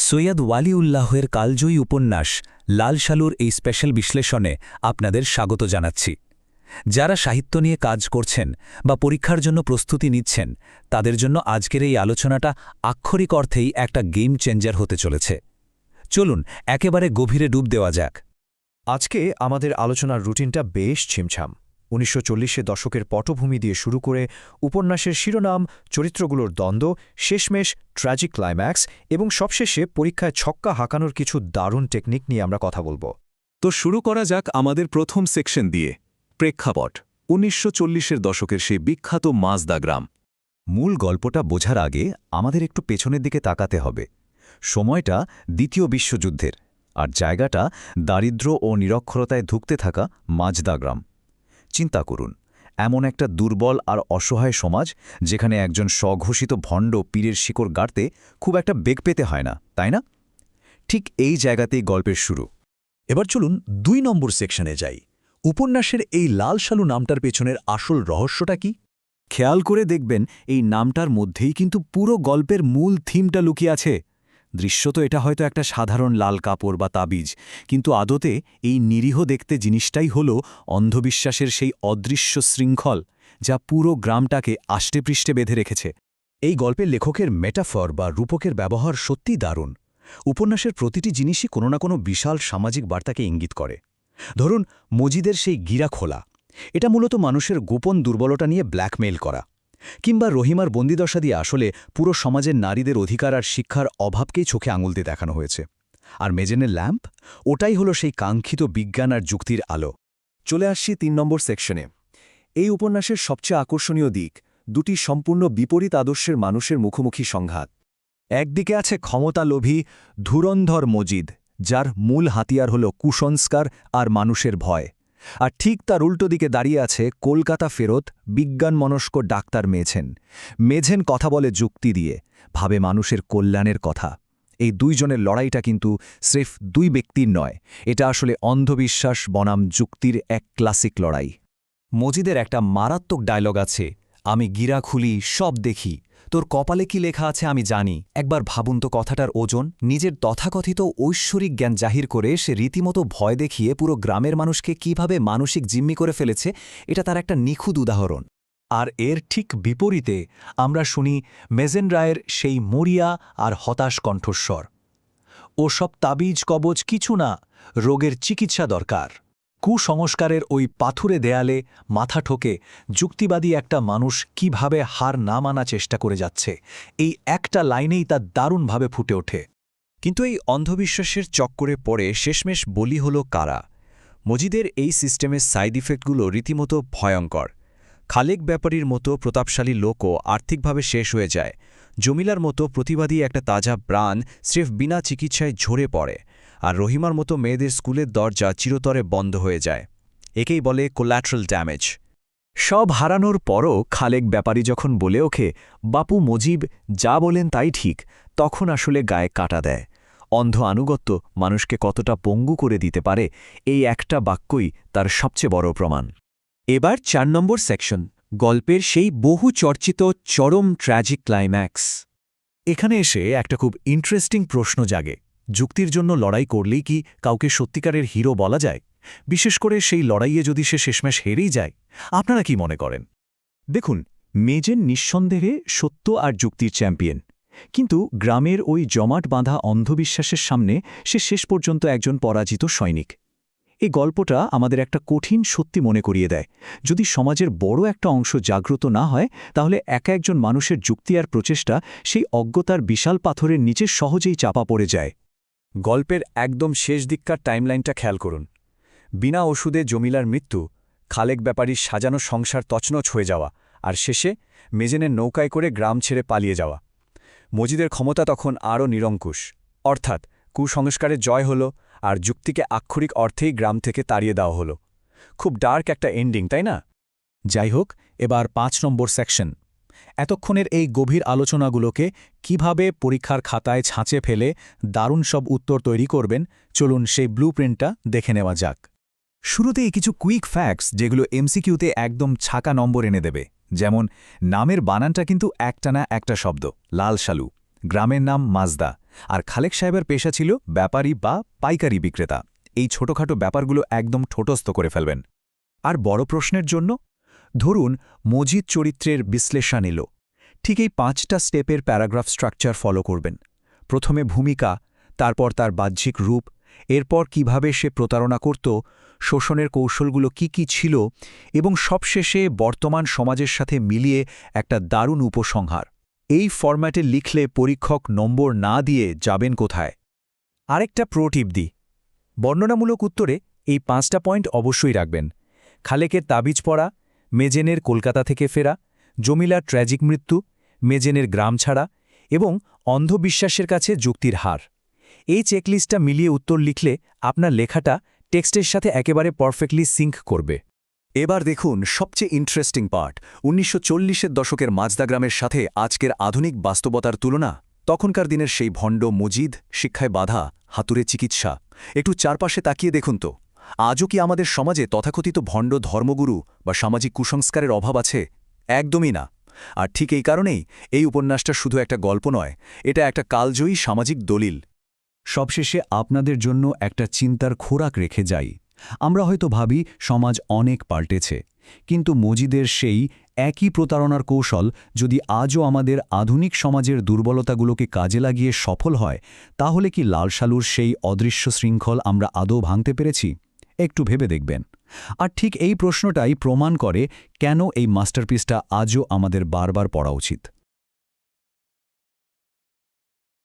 সৈয়দ ওয়ালিউল্লাহের কালজয়ী উপন্যাস লাল সালুর এই স্পেশাল বিশ্লেষণে আপনাদের স্বাগত জানাচ্ছি। যারা সাহিত্য নিয়ে কাজ করছেন বা পরীক্ষার জন্য প্রস্তুতি নিচ্ছেন তাদের জন্য আজকের এই আলোচনাটা আক্ষরিক অর্থেই একটা গেম চেঞ্জার হতে চলেছে। চলুন একেবারে গভীরে ডুব দেওয়া যাক। আজকে আমাদের আলোচনার রুটিনটা বেশ ছিমছাম। ১৯৪০-এর দশকের পটভূমি দিয়ে শুরু করে উপন্যাসের শিরোনাম, চরিত্রগুলোর দ্বন্দ্ব, শেষমেশ ট্র্যাজিক ক্লাইম্যাক্স এবং সবশেষে পরীক্ষায় ছক্কা হাঁকানোর কিছু দারুণ টেকনিক নিয়ে আমরা কথা বলবো। তো শুরু করা যাক আমাদের প্রথম সেকশন দিয়ে, প্রেক্ষাপট। ১৯৪০-এর দশকের সেই বিখ্যাত মাজদা গ্রাম। মূল গল্পটা বোঝার আগে আমাদের একটু পেছনের দিকে তাকাতে হবে। সময়টা দ্বিতীয় বিশ্বযুদ্ধের, আর জায়গাটা দারিদ্র্য ও নিরক্ষরতায় ধুঁকতে থাকা মাজদা গ্রাম। চিন্তা করুন, এমন একটা দুর্বল আর অসহায় সমাজ যেখানে একজন স্বঘোষিত ভণ্ড পীরের শিকড় গাড়তে খুব একটা বেগ পেতে হয় না, তাই না? ঠিক এই জায়গাতেই গল্পের শুরু। এবার চলুন ২ নম্বর সেকশনে যাই। উপন্যাসের এই লাল সালু নামটার পেছনের আসল রহস্যটা কি? খেয়াল করে দেখবেন, এই নামটার মধ্যেই কিন্তু পুরো গল্পের মূল থিমটা লুকিয়ে আছে। দৃশ্যত এটা হয়তো একটা সাধারণ লাল কাপড় বা তাবিজ, কিন্তু আদতে এই নিরীহ দেখতে জিনিসটাই হল অন্ধবিশ্বাসের সেই অদৃশ্য শৃঙ্খল যা পুরো গ্রামটাকে আষ্টেপৃষ্ঠে বেঁধে রেখেছে। এই গল্পের লেখকের মেটাফর বা রূপকের ব্যবহার সত্যিই দারুণ। উপন্যাসের প্রতিটি জিনিসই কোনো না কোনো বিশাল সামাজিক বার্তাকে ইঙ্গিত করে। ধরুন মজিদের সেই গিরা খোলা, এটা মূলত মানুষের গোপন দুর্বলতা নিয়ে ব্ল্যাকমেইল করা। কিংবা রহিমার বন্দিদশা দিয়ে আসলে পুরো সমাজের নারীদের অধিকার আর শিক্ষার অভাবকেই চোখে আঙুল দিয়ে দেখানো হয়েছে। আর মেজেনের ল্যাম্প, ওটাই হলো সেই কাঙ্ক্ষিত বিজ্ঞান আর যুক্তির আলো। চলে আসছি ৩ নম্বর সেকশনে। এই উপন্যাসের সবচেয়ে আকর্ষণীয় দিক, দুটি সম্পূর্ণ বিপরীত আদর্শের মানুষের মুখোমুখি সংঘাত। একদিকে আছে ক্ষমতালোভী ধুরন্ধর মজিদ, যার মূল হাতিয়ার হল কুসংস্কার আর মানুষের ভয়। আর ঠিক তার উল্টো দিকে দাঁড়িয়ে আছে কলকাতা ফেরত বিজ্ঞানমনস্ক ডাক্তার মেঝেন। মেঝেন কথা বলে যুক্তি দিয়ে, ভাবে মানুষের কল্যাণের কথা। এই দুইজনের লড়াইটা কিন্তু স্রেফ দুই ব্যক্তির নয়, এটা আসলে অন্ধবিশ্বাস বনাম যুক্তির এক ক্লাসিক লড়াই। মজিদের একটা মারাত্মক ডায়লগ আছে, আমি গিরা খুলি, সব দেখি, তোর কপালে কি লেখা আছে আমি জানি। একবার ভাবুন তো কথাটার ওজন। নিজের তথাকথিত ঐশ্বরিক জ্ঞান জাহির করে সে রীতিমতো ভয় দেখিয়ে পুরো গ্রামের মানুষকে কিভাবে মানসিক জিম্মি করে ফেলেছে, এটা তার একটা নিখুঁত উদাহরণ। আর এর ঠিক বিপরীতে আমরা শুনি মেজেন রায়ের সেই মরিয়া আর হতাশ কণ্ঠস্বর। ও সব তাবিজ কবজ কিছু না, রোগের চিকিৎসা দরকার। কুসংস্কারের ওই পাথুরে দেয়ালে মাথা ঠোকে যুক্তিবাদী একটা মানুষ কিভাবে হার না মানা চেষ্টা করে যাচ্ছে, এই একটা লাইনেই তা দারুণভাবে ফুটে ওঠে। কিন্তু এই অন্ধবিশ্বাসের চক্করে পড়ে শেষমেশ বলি হল কারা? মজিদের এই সিস্টেমের সাইড ইফেক্টগুলো রীতিমতো ভয়ঙ্কর। খালেক ব্যাপারীর মতো প্রতাপশালী লোকও আর্থিকভাবে শেষ হয়ে যায়। জমিলার মতো প্রতিবাদী একটা তাজা প্রাণ স্রেফ বিনা চিকিৎসায় ঝরে পড়ে। আর রহিমার মতো মেয়েদের স্কুলের দরজা চিরতরে বন্ধ হয়ে যায়। একেই বলে কোল্যাটারাল ড্যামেজ। সব হারানোর পরও খালেক ব্যাপারী যখন বলে ওঠে, বাপু মজিব যা বলেন তাই ঠিক, তখন আসলে গায়ে কাটা দেয়। অন্ধ আনুগত্য মানুষকে কতটা পঙ্গু করে দিতে পারে, এই একটা বাক্যই তার সবচেয়ে বড় প্রমাণ। এবার ৪ নম্বর সেকশন, গল্পের সেই বহু চর্চিত চরম ট্র্যাজিক ক্লাইম্যাক্স। এখানে এসে একটা খুব ইন্টারেস্টিং প্রশ্ন জাগে, যুক্তির জন্য লড়াই করলেই কি কাউকে সত্যিকারের হিরো বলা যায়? বিশেষ করে সেই লড়াইয়ে যদি সে শেষমেশ হেরেই যায়? আপনারা কি মনে করেন? দেখুন, মেজেন নিঃসন্দেহে সত্য আর যুক্তির চ্যাম্পিয়ন, কিন্তু গ্রামের ওই জমাট বাঁধা অন্ধবিশ্বাসের সামনে সে শেষ পর্যন্ত একজন পরাজিত সৈনিক। এই গল্পটা আমাদের একটা কঠিন সত্যি মনে করিয়ে দেয়, যদি সমাজের বড় একটা অংশ জাগ্রত না হয়, তাহলে একা একজন মানুষের যুক্তি আর প্রচেষ্টা সেই অজ্ঞতার বিশাল পাথরের নিচে সহজেই চাপা পড়ে যায়। গল্পের একদম শেষ দিককার টাইমলাইনটা খেয়াল করুন। বিনা ওষুধে জমিলার মৃত্যু, খালেক ব্যাপারীর সাজানো সংসার তছনছ হয়ে যাওয়া, আর শেষে মেজেনের নৌকায় করে গ্রাম ছেড়ে পালিয়ে যাওয়া। মজিদের ক্ষমতা তখন আরও নিরঙ্কুশ, অর্থাৎ কুসংস্কারের জয় হল আর যুক্তিকে আক্ষরিক অর্থেই গ্রাম থেকে তাড়িয়ে দেওয়া হল। খুব ডার্ক একটা এন্ডিং, তাই না? যাই হোক, এবার ৫ নম্বর সেকশন। এতক্ষণের এই গভীর আলোচনাগুলোকে কিভাবে পরীক্ষার খাতায় ছাঁচে ফেলে দারুণ সব উত্তর তৈরি করবেন, চলুন সেই ব্লুপ্রিন্টটা দেখে নেওয়া যাক। শুরুতেই কিছু কুইক ফ্যাক্টস যেগুলো এমসিকিউতে একদম ছাকা নম্বর এনে দেবে। যেমন নামের বানানটা কিন্তু একটা না একটা শব্দ, লাল সালু। গ্রামের নাম মাজদা, আর খালেক সাহেবের পেশা ছিল ব্যাপারী বা পাইকারি বিক্রেতা। এই ছোটখাটো ব্যাপারগুলো একদম ঠোঁটস্থ করে ফেলবেন। আর বড় প্রশ্নের জন্য ধরুন মজিদ চরিত্রের বিশ্লেষণ এলো, ঠিক এই 5টা স্টেপের প্যারাগ্রাফ স্ট্রাকচার ফলো করবেন। প্রথমে ভূমিকা, তারপর তার বাহ্যিক রূপ, এরপর কিভাবে সে প্রতারণা করত, শোষণের কৌশলগুলো কি ছিল, এবং সবশেষে বর্তমান সমাজের সাথে মিলিয়ে একটা দারুণ উপসংহার। এই ফরম্যাটে লিখলে পরীক্ষক নম্বর না দিয়ে যাবেন কোথায়? আরেকটা প্রো টিপ দিই, বর্ণনামূলক উত্তরে এই 5টা পয়েন্ট অবশ্যই রাখবেন। খালেকের তাবিজ পড়া, মেজেনের কলকাতা থেকে ফেরা, জমিলার ট্র্যাজিক মৃত্যু, মেজেনের গ্রাম ছাড়া এবং অন্ধবিশ্বাসের কাছে যুক্তির হার। এই চেকলিস্টটা মিলিয়ে উত্তর লিখলে আপনার লেখাটা টেক্সটের সাথে একেবারে পারফেক্টলি সিঙ্ক করবে। এবার দেখুন সবচেয়ে ইন্টারেস্টিং পার্ট, 1940-এর দশকের মাজদা গ্রামের সাথে আজকের আধুনিক বাস্তবতার তুলনা। তখনকার দিনের সেই ভণ্ড মজিদ, শিক্ষায় বাধা, হাতুড়ে চিকিৎসা। একটু চারপাশে তাকিয়ে দেখুন তো, আজও কি আমাদের সমাজে তথাকথিত ভণ্ড ধর্মগুরু বা সামাজিক কুসংস্কারের অভাব আছে? একদমই না। আর ঠিক এই কারণেই এই উপন্যাসটা শুধু একটা গল্প নয়, এটা একটা কালজয়ী সামাজিক দলিল। সবশেষে আপনাদের জন্য একটা চিন্তার খোরাক রেখে যাই। আমরা হয়তো ভাবি সমাজ অনেক পাল্টেছে, কিন্তু মজিদের সেই একই প্রতারণার কৌশল যদি আজও আমাদের আধুনিক সমাজের দুর্বলতাগুলোকে কাজে লাগিয়ে সফল হয়, তাহলে কি লাল সালুর সেই অদৃশ্য শৃঙ্খল আমরা আদৌ ভাঙতে পেরেছি? একটু ভেবে দেখবেন। আর ঠিক এই প্রশ্নটাই প্রমাণ করে কেন এই মাস্টারপিসটা আজও আমাদের বারবার পড়া উচিত।